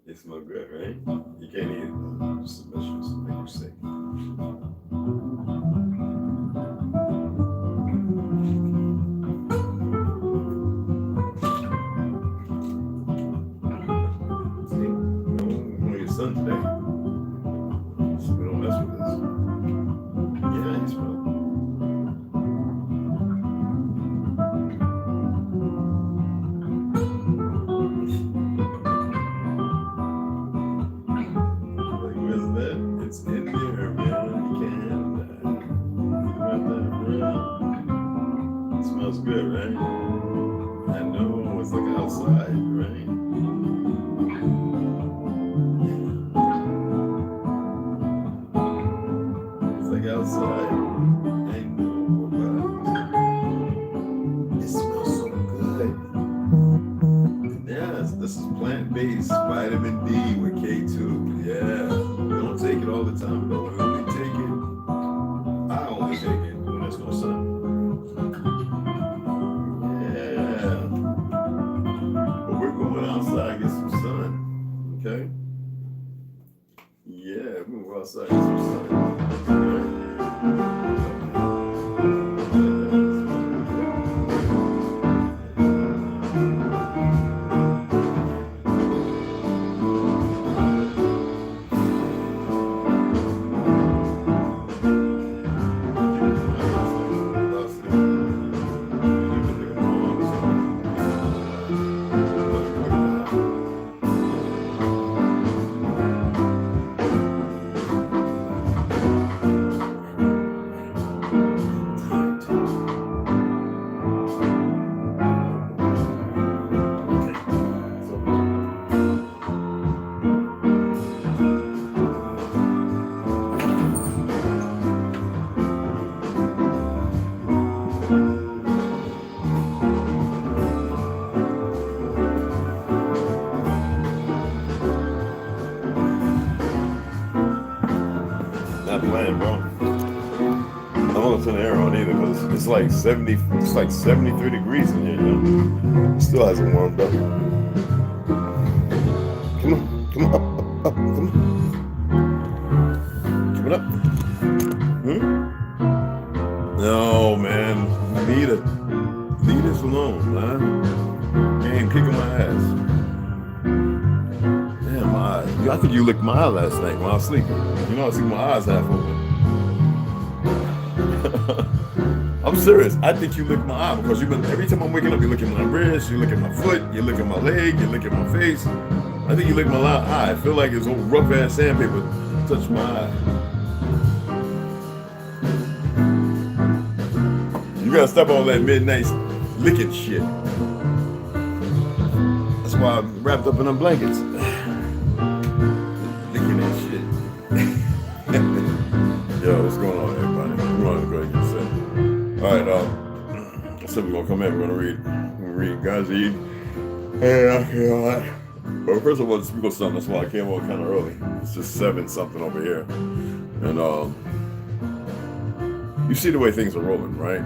It smells good, right? You can't eat it, just to make you sick. See, on your son today. So we don't mess with this. Yeah, you smell it. Good, right? I know, it's like outside, right? It's like outside. I know, but it smells so good. Yes, this is plant-based vitamin D with K2. Yeah, we don't take it all the time, but we only take it. I only take it when there's no sun. Outside, get some sun, okay? Yeah, we move outside, get some sun. Turn the air on either because it's like 70, it's like 73 degrees in here, you know? It still hasn't warmed up. Come on, come on, up, come on. Give it up. No, man, you Leave this alone, man. Damn, kicking my ass. Damn, my eyes. I think you licked my eye last night when I was sleeping. You know, I see my eyes half open. I'm serious. I think you licked my eye because you've been, every time I'm waking up, you look at my wrist, you look at my foot, you look at my leg, you look at my face. I think you licked my eye. I feel like it's old rough ass sandpaper touched my eye. You gotta stop all that midnight licking shit. That's why I'm wrapped up in them blankets. Licking that shit. Yo, what's going on, everybody? We're gonna go ahead and get set. All right, so we're gonna come in. We're gonna read God's Eid. Yeah, all right. But first of all, let's speak on something. That's why I came on kind of early. It's just 7 something over here, and you see the way things are rolling, right?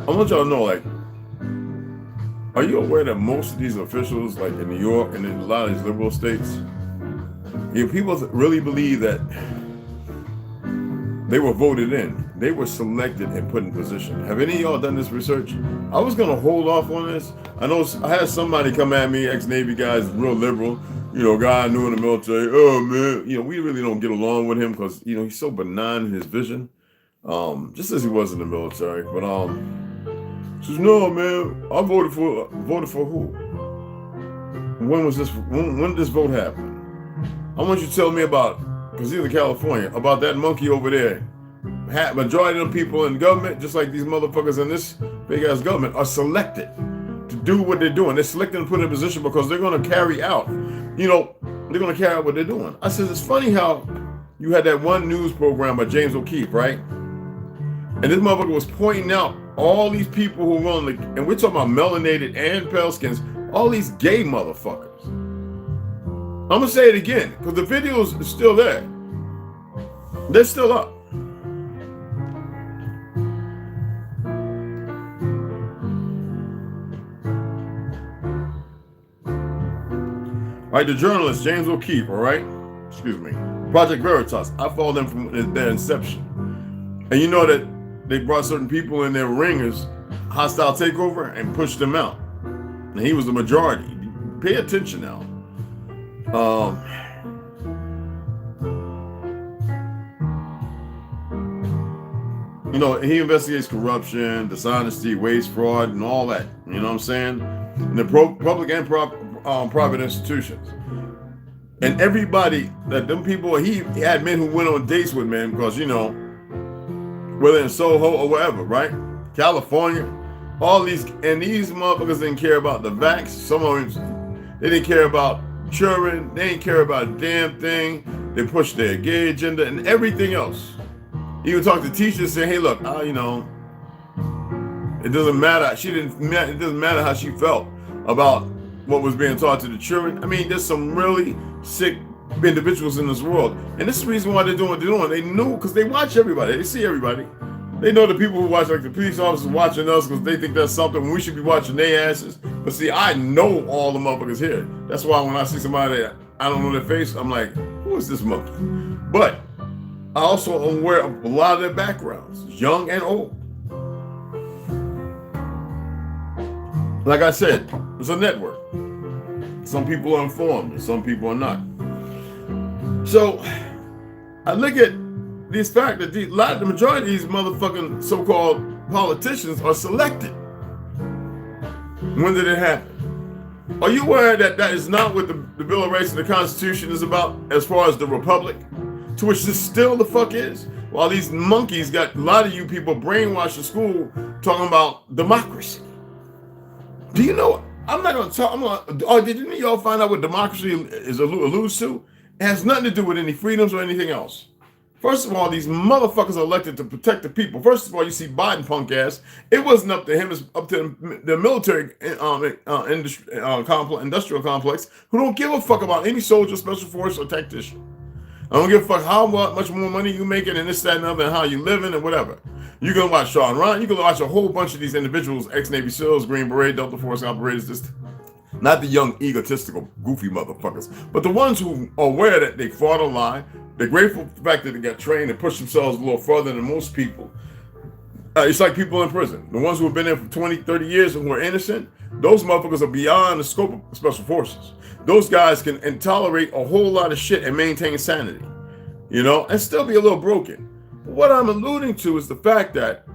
I want y'all to know, like, are you aware that most of these officials, like in New York and in a lot of these liberal states, people really believe that they were voted in. They were selected and put in position. Have any of y'all done this research? I was gonna hold off on this. I know I had somebody come at me, ex-Navy guys, real liberal, you know, guy I knew in the military. Oh man, you know, we really don't get along with him because, you know, he's so benign in his vision, just as he was in the military. But says, no man, I voted for who? When was this? When did this vote happen? I want you to tell me about, because he's in California, about that monkey over there. Majority of the people in government, just like these motherfuckers in this big ass government, are selected to do what they're doing. They're selected and put in a position because they're going to carry out, you know, they're going to carry out what they're doing. I said, it's funny how you had that one news program by James O'Keefe, right? And this motherfucker was pointing out all these people who were on the, and we're talking about melanated and pale skins, all these gay motherfuckers. I'm going to say it again because the videos are still there. They're still up. All right, the journalist, James O'Keefe, all right? Excuse me. Project Veritas. I followed them from their inception. And you know that they brought certain people in their ringers, hostile takeover, and pushed them out. And he was the majority. Pay attention now. You know, he investigates corruption, dishonesty, waste, fraud, and all that. You know what I'm saying? In the public and private institutions. And everybody, that them people, he had men who went on dates with men because, you know, whether in Soho or wherever, right? California, all these, and these motherfuckers didn't care about the vax. Some of them, they didn't care about children. They didn't care about a damn thing. They pushed their gay agenda and everything else. Even talk to teachers saying, hey, look, you know, it doesn't matter. It doesn't matter how she felt about what was being taught to the children. I mean, there's some really sick individuals in this world. And this is the reason why they're doing what they're doing. They knew, because they watch everybody. They see everybody. They know the people who watch, like the police officers watching us because they think that's something when we should be watching their asses. But see, I know all the motherfuckers here. That's why when I see somebody that I don't know their face, I'm like, who is this monkey? But I also am aware of a lot of their backgrounds, young and old. Like I said, it's a network. Some people are informed and some people are not. So I look at this fact that the majority of these motherfucking so-called politicians are selected. When did it happen? Are you aware that that is not what the Bill of Rights and the Constitution is about as far as the Republic? To which this still the fuck is? While these monkeys got a lot of you people brainwashed in school talking about democracy. Do you know? I'm not going to talk. Did any of y'all find out what democracy is alludes to? It has nothing to do with any freedoms or anything else. First of all, these motherfuckers are elected to protect the people. First of all, you see Biden punk ass. It wasn't up to him. It's up to the military industrial complex who don't give a fuck about any soldier, special force, or tactician. I don't give a fuck how much more money you making and this, that, and other, and how you living and whatever. You can watch Sean Ryan. You can watch a whole bunch of these individuals, ex-Navy SEALs, Green Beret, Delta Force operators, just not the young, egotistical, goofy motherfuckers, but the ones who are aware that they fought a lie. They're grateful for the fact that they got trained and pushed themselves a little further than most people. It's like people in prison. The ones who have been there for 20, 30 years and who are innocent, those motherfuckers are beyond the scope of special forces. Those guys can tolerate a whole lot of shit and maintain sanity, you know, and still be a little broken. But what I'm alluding to is the fact that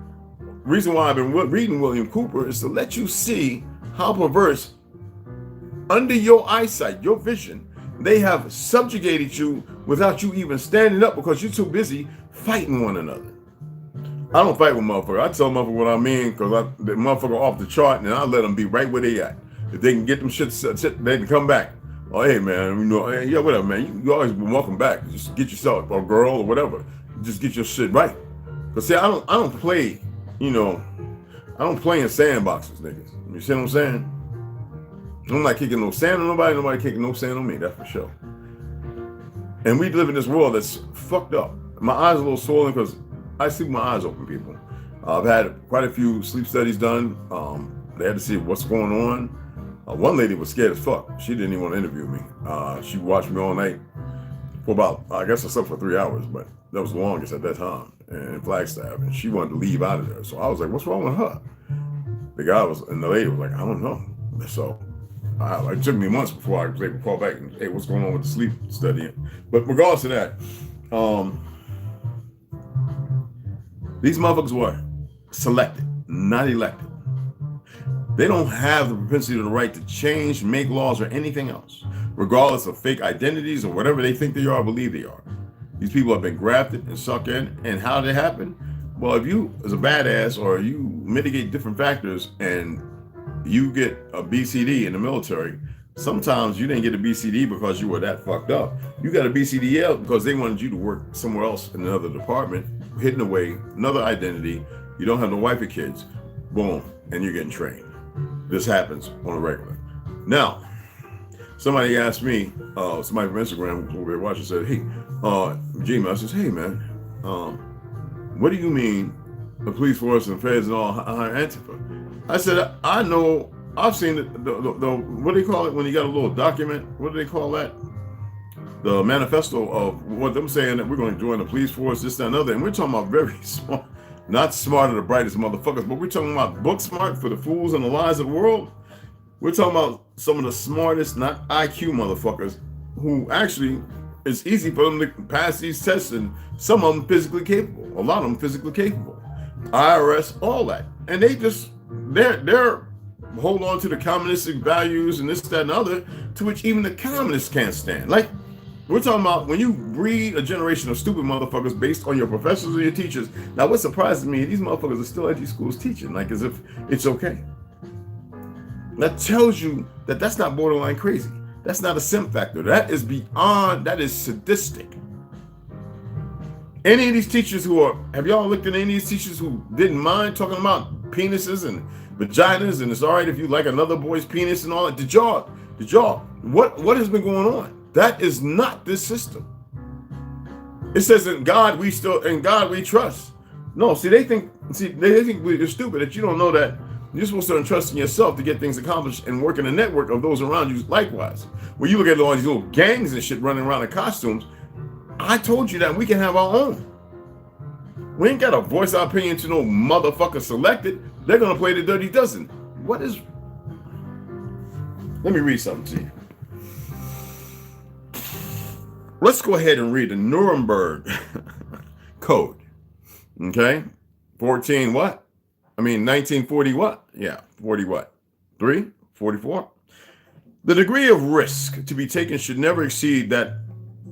reason why I've been reading William Cooper is to let you see how perverse, under your eyesight, your vision, they have subjugated you without you even standing up because you're too busy fighting one another. I don't fight with motherfuckers. I tell motherfuckers what I mean because the motherfucker off the chart and I let them be right where they at. If they can get them shit, they can come back. Oh, hey, man, you know, hey, yeah, whatever, man. You always been welcome back. Just get yourself, or girl, or whatever. Just get your shit right. Because, see, I don't play, you know, I don't play in sandboxes, niggas. You see what I'm saying? I'm not kicking no sand on nobody kicking no sand on me, that's for sure. And we live in this world that's fucked up. My eyes are a little swollen because I sleep with my eyes open, people. I've had quite a few sleep studies done. They had to see what's going on. One lady was scared as fuck. She didn't even want to interview me. She watched me all night for about, I guess I slept for 3 hours, but that was the longest at that time in Flagstaff. And she wanted to leave out of there. So I was like, what's wrong with her? The guy was, and the lady was like, I don't know. So it took me months before I was able to call back and say, hey, what's going on with the sleep study? But regardless of that, these motherfuckers were selected, not elected. They don't have the propensity or the right to change, make laws, or anything else, regardless of fake identities or whatever they think they are or believe they are. These people have been grafted and sucked in. And how did it happen? Well, if you, as a badass, or you mitigate different factors and you get a BCD in the military, sometimes you didn't get a BCD because you were that fucked up. You got a BCDL because they wanted you to work somewhere else in another department, hidden away, another identity. You don't have no wife or kids. Boom, and you're getting trained. This happens on a regular. Now, somebody asked me, somebody from Instagram who we were watching said, hey, Gmail, I says, hey man, what do you mean the police force and feds and all hire Antifa? I said, I know, I've seen the what do they call it when you got a little document? What do they call that? The manifesto of what them saying that we're going to join the police force, this, that, and other. And we're talking about very smart, not smart or the brightest motherfuckers, but we're talking about book smart for the fools and the lies of the world. We're talking about some of the smartest, not IQ motherfuckers, who actually, it's easy for them to pass these tests, and some of them physically capable, a lot of them physically capable. IRS, all that. And they just, they're hold on to the communistic values and this, that, and other, to which even the communists can't stand. Like, we're talking about when you breed a generation of stupid motherfuckers based on your professors or your teachers. Now, what surprises me, these motherfuckers are still at these schools teaching, like as if it's okay. That tells you that that's not borderline crazy. That's not a simp factor. That is beyond, that is sadistic. Any of these teachers who are, have y'all looked at any of these teachers who didn't mind talking about penises and vaginas, and it's all right if you like another boy's penis and all that? Did y'all, what has been going on? That is not this system. It says in God we trust. No, see, they think we're stupid that you don't know that you're supposed to trust in yourself to get things accomplished and work in a network of those around you likewise. When you look at all these little gangs and shit running around in costumes, I told you that we can have our own. We ain't got to voice our opinion to no motherfucker selected. They're going to play the dirty dozen. What is... Let me read something to you. Let's go ahead and read the Nuremberg Code. Okay? 1940 what? Yeah, 40 what? 3? 44? The degree of risk to be taken should never exceed that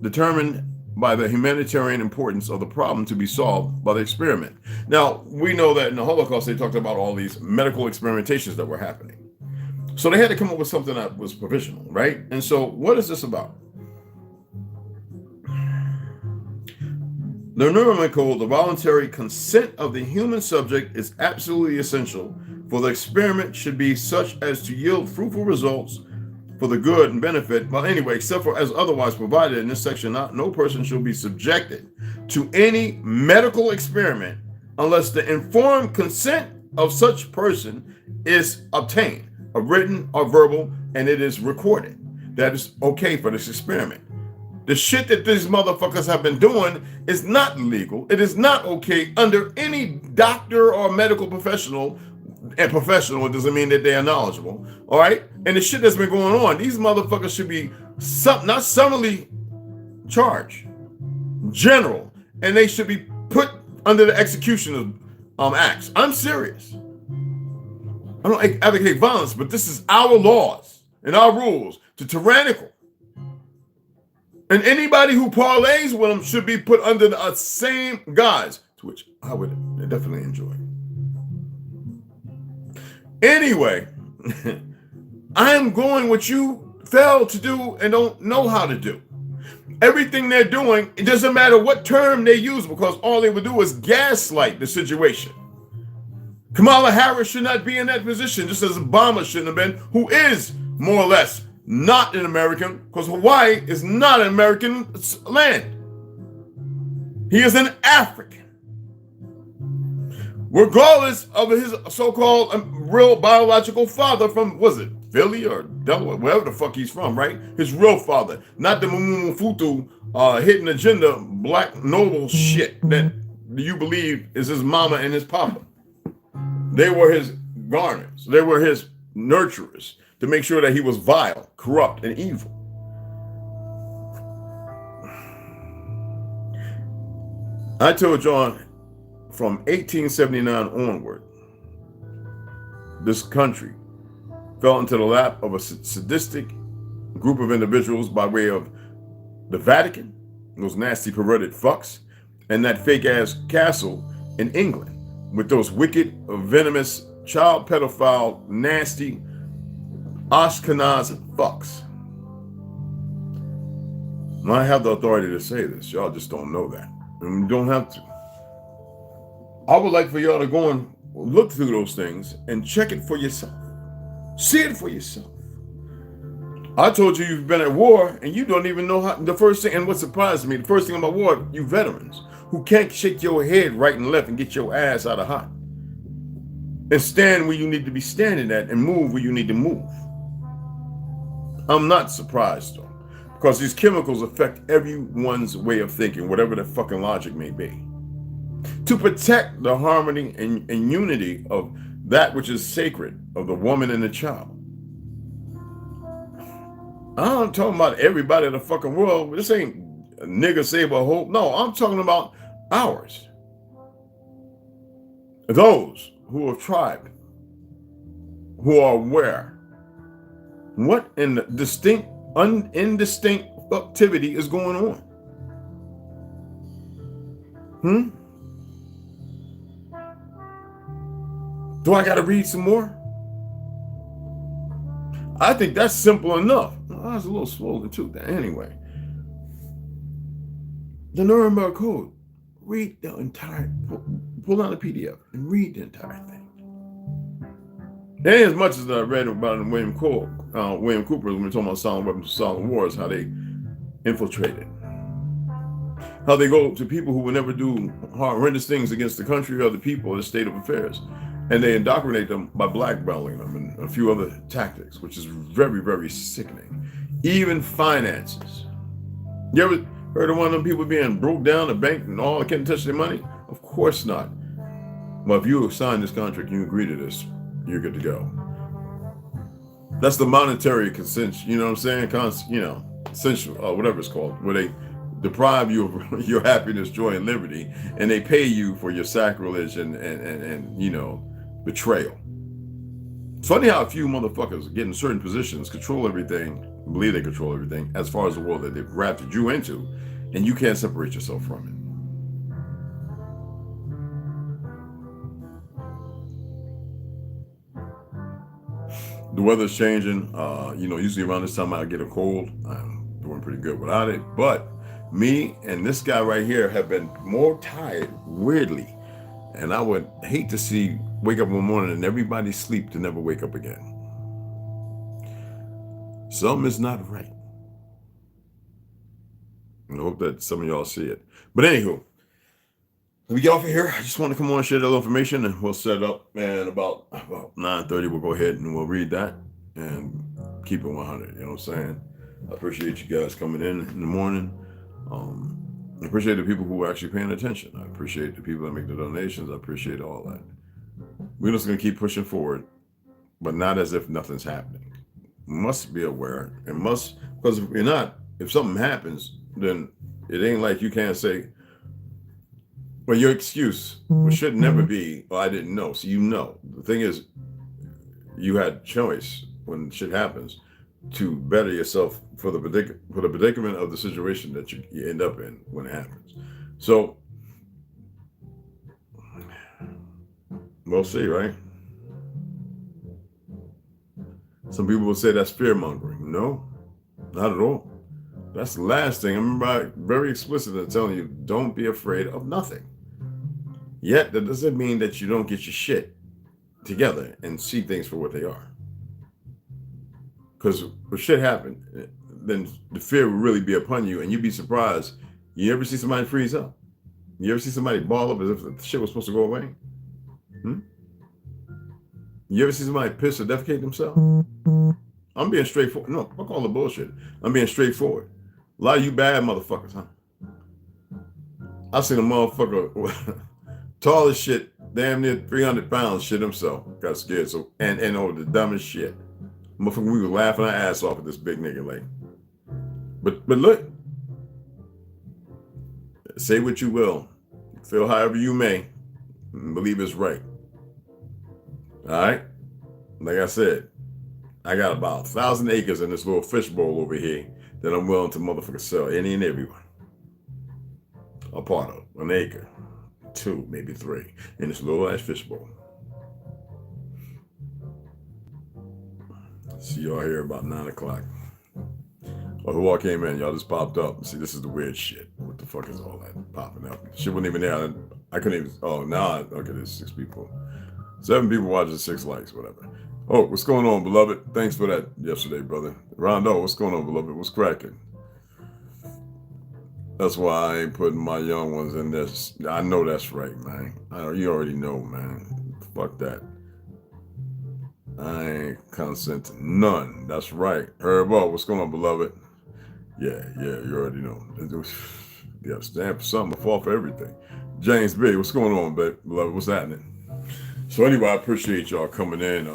determined by the humanitarian importance of the problem to be solved by the experiment. Now, we know that in the Holocaust, they talked about all these medical experimentations that were happening. So they had to come up with something that was provisional, right? And so what is this about? The Nuremberg Code, the voluntary consent of the human subject is absolutely essential, for the experiment should be such as to yield fruitful results for the good and benefit. Well, anyway, except for as otherwise provided in this section, no person shall be subjected to any medical experiment unless the informed consent of such person is obtained, a written or verbal, and it is recorded that is okay for this experiment. The shit that these motherfuckers have been doing is not legal. It is not okay under any doctor or medical professional. And professional doesn't mean that they are knowledgeable. All right? And the shit that's been going on, these motherfuckers should be not summarily charged, general, and they should be put under the execution of acts. I'm serious. I don't advocate violence, but this is our laws and our rules to tyrannical. And anybody who parlays with them should be put under the same guise, to which I would definitely enjoy. Anyway, I am going what you fail to do and don't know how to do. Everything they're doing, it doesn't matter what term they use, because all they would do is gaslight the situation. Kamala Harris should not be in that position, just as Obama shouldn't have been, who is more or less not an American, because Hawaii is not an American land. He is an African. Regardless of his so-called real biological father from, was it Philly or Delaware, wherever the fuck he's from, right? His real father, not the Mumufutu hidden agenda black noble shit that you believe is his mama and his papa. They were his garners. They were his nurturers to make sure that he was vile, corrupt, and evil. I told y'all from 1879 onward, this country fell into the lap of a sadistic group of individuals by way of the Vatican, those nasty perverted fucks, and that fake-ass castle in England with those wicked, venomous, child pedophile, nasty Ashkenaz fucks. Now, I have the authority to say this. Y'all just don't know that. And you don't have to. I would like for y'all to go and look through those things and check it for yourself. See it for yourself. I told you you've been at war and you don't even know how. The first thing, and what surprised me, the first thing about war, you veterans who can't shake your head right and left and get your ass out of hot and stand where you need to be standing at and move where you need to move. I'm not surprised though, because these chemicals affect everyone's way of thinking, whatever the fucking logic may be. To protect the harmony and unity of that which is sacred of the woman and the child. I'm talking about everybody in the fucking world. This ain't a nigga save a hope. No, I'm talking about ours. Those who have tried, who are aware. What in the distinct, indistinct activity is going on? Do I got to read some more? I think that's simple enough. Well, I was a little swollen too. Anyway, the Nuremberg Code. Read the entire, pull out the PDF and read the entire thing. And as much as I read about William Cooper when we're talking about silent weapons, silent wars, how they infiltrated, how they go to people who would never do horrendous things against the country or the people or the state of affairs. And they indoctrinate them by blackmailing them and a few other tactics, which is very, very sickening. Even finances. You ever heard of one of them people being broke down the bank and all, can't touch their money? Of course not. Well, if you sign this contract and you agree to this, you're good to go. That's the monetary consent, you know what I'm saying? Essential, whatever it's called, where they deprive you of your happiness, joy, and liberty, and they pay you for your sacrilege and betrayal. It's funny how a few motherfuckers get in certain positions, control everything, believe they control everything, as far as the world that they've grafted you into, and you can't separate yourself from it. The weather's changing. Usually around this time I get a cold. I'm doing pretty good without it, but me and this guy right here have been more tired, weirdly. And I would hate to see wake up one morning and everybody sleep to never wake up again. Something is not right. I hope that some of y'all see it. But anywho, let me get off of here. I just want to come on and share that little information, and we'll set up. And about 9:30, we'll go ahead and we'll read that and keep it 100. You know what I'm saying? I appreciate you guys coming in the morning. I appreciate the people who are actually paying attention. I appreciate the people that make the donations. I appreciate all that. We're just going to keep pushing forward, but not as if nothing's happening. Must be aware and must, because if you're not, if something happens, then it ain't like you can't say, well, your excuse should never be, well, I didn't know. So you know. The thing is, you had choice when shit happens to better yourself for the predicament of the situation that you end up in when it happens. So we'll see, right? Some people will say that's fear mongering. No, not at all. That's the last thing. I remember very explicit in telling you, don't be afraid of nothing. Yet that doesn't mean that you don't get your shit together and see things for what they are. Because if shit happened, then the fear will really be upon you, and you'd be surprised. You ever see somebody freeze up? You ever see somebody ball up as if the shit was supposed to go away? You ever see somebody piss or defecate themselves? I'm being straightforward. No, fuck all the bullshit. I'm being straightforward. A lot of you bad motherfuckers, huh? I seen a motherfucker tall as shit, damn near 300 pounds, shit himself. Got scared. So and over the dumbest shit. Motherfucker, we were laughing our ass off at this big nigga like. But look, say what you will, feel however you may, believe it's right. All right, like I said, I got about 1,000 acres in this little fishbowl over here that I'm willing to motherfucker sell any and everyone. A part of an acre, 2, maybe 3, in this little ass fishbowl. See y'all here about 9 o'clock. Oh, who all came in? Y'all just popped up. See, this is the weird shit. What the fuck is all that popping up? Shit wasn't even there. I couldn't even. Oh, now okay, there's 6 people. 7 people watching, 6 likes, whatever. Oh, what's going on, beloved? Thanks for that yesterday, brother. Rondo, what's going on, beloved? What's cracking? That's why I ain't putting my young ones in this. I know that's right, man. You already know, man. Fuck that. I ain't consent to none. That's right. Herbo, what's going on, beloved? Yeah, you already know. You gotta stand for something, fall for everything. James B, what's going on, babe? Beloved, what's happening? So anyway, I appreciate y'all coming in.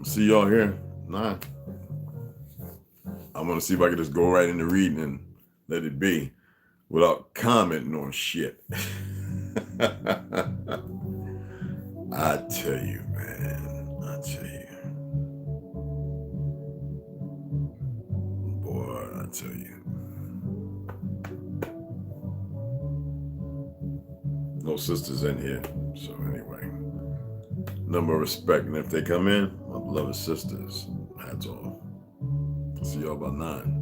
See y'all here 9. I'm gonna see if I can just go right into reading and let it be without commenting on shit. I tell you, man. I tell you. Boy, I tell you. No sisters in here. So anyway. Number of respect. And if they come in, my beloved sisters, hats off. See y'all about 9.